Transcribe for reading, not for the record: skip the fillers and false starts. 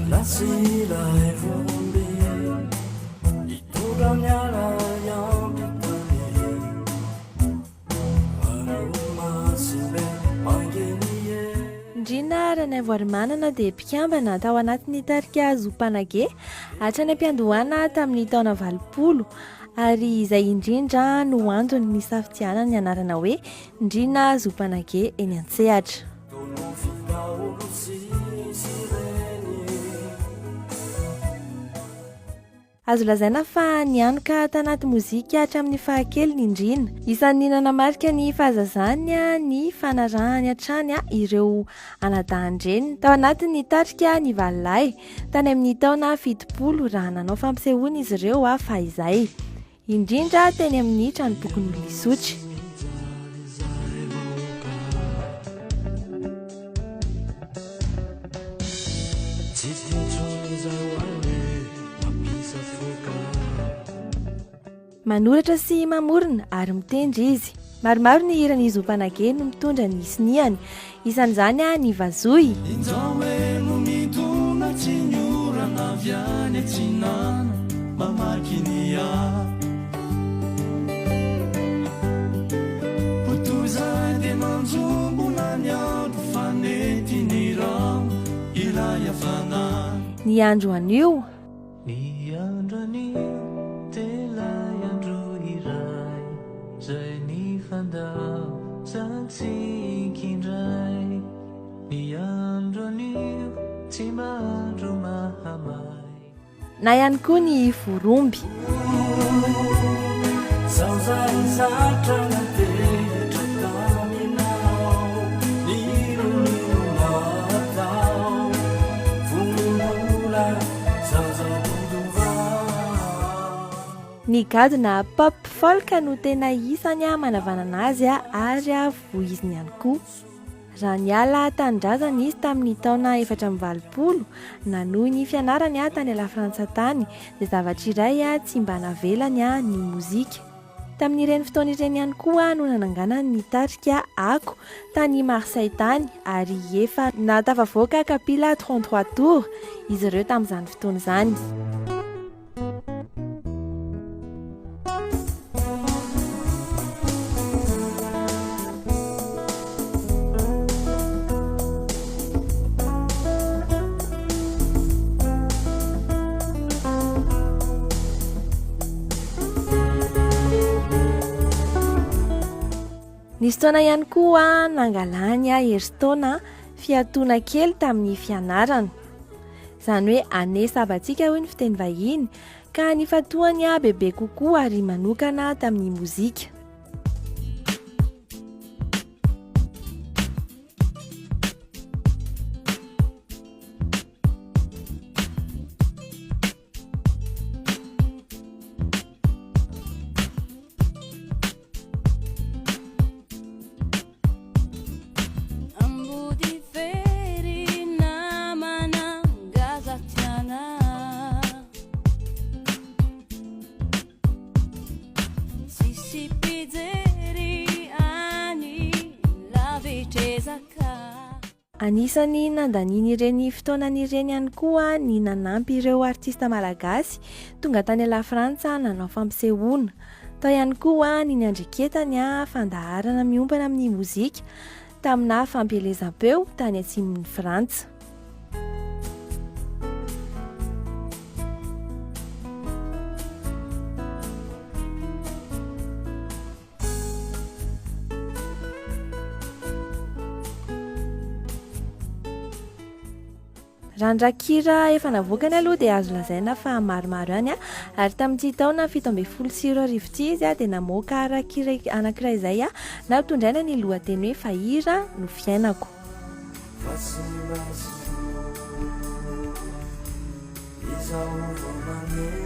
Ndrina ranay manana dia mpikambana tao anatin'ny tarika Zopanage hatrany am-piandohana tamin'ny taona 20 ary izay indrindra no antony ny safidianana ny anarana hoe Ndrina Zopanage eny Antsehatra. Azo lazaina fa nianoka tanaty mozika hatramin'ny fahakeliny Ndrina. Isan'ny nanamarika ny fahazazany ny fanarahany hatrany ireo anadahan-dreniny tao anatin'ny tarika ny valilay tany amin'ny taona 70 raha nanao fampisehoana izy ireo fa izay indrindra teny amin'ny tranobokon'ny Lisotry. Manoratra sy mamorona ary mitendry izy. Maromaro ny hiran'ny Zopanage no mitondra ny isiniany. Isan'izany ny vazoy. Ny andro anio. Na ihany koa ny voromby. Ny gadona pop folk no tena isany manavanana azy ary voiziny ihany koa. Raha niala tanindrazana izy tamin'ny taona 420 nanohy ny fianarany tany ala Frantsa tany dia zavatra iray tsy mba navelany ny mozika. Tamin'ireny fotoana ireny ihany koa no nananganany ny tarika ako tany Marseille tany ary efa natafavoaka kapila 33 tours izy ireo tamin'izany fotoana izany. Nisy taona ihany koa nangalany herintaona fiatoana kely tamin'ny fianarana. Izany hoe ane sabatsika hoy ny fiteny vahiny ka nifatohany bebe kokoa ary manokana tamin'ny mozika. Anisany nandaniny ireny fotoanan'ireny ihany koa ny nanampy ireo artista malagasy tonga tany ala Frantsa nanao fampisehoana. Tao ihany koa ny niandreketany Fandaharana miompana amin'ny mozika tamina fampielezam-peo tany atsimon'ny Frantsa. Randrakira efa navoakany aloha dia azo lazaina fa maromaro ihany ary tamin'ity taona 17 izy dia namoaka rakira anankiray izay nampitondraina ny lohateny hoe fahira no fiainako. Izao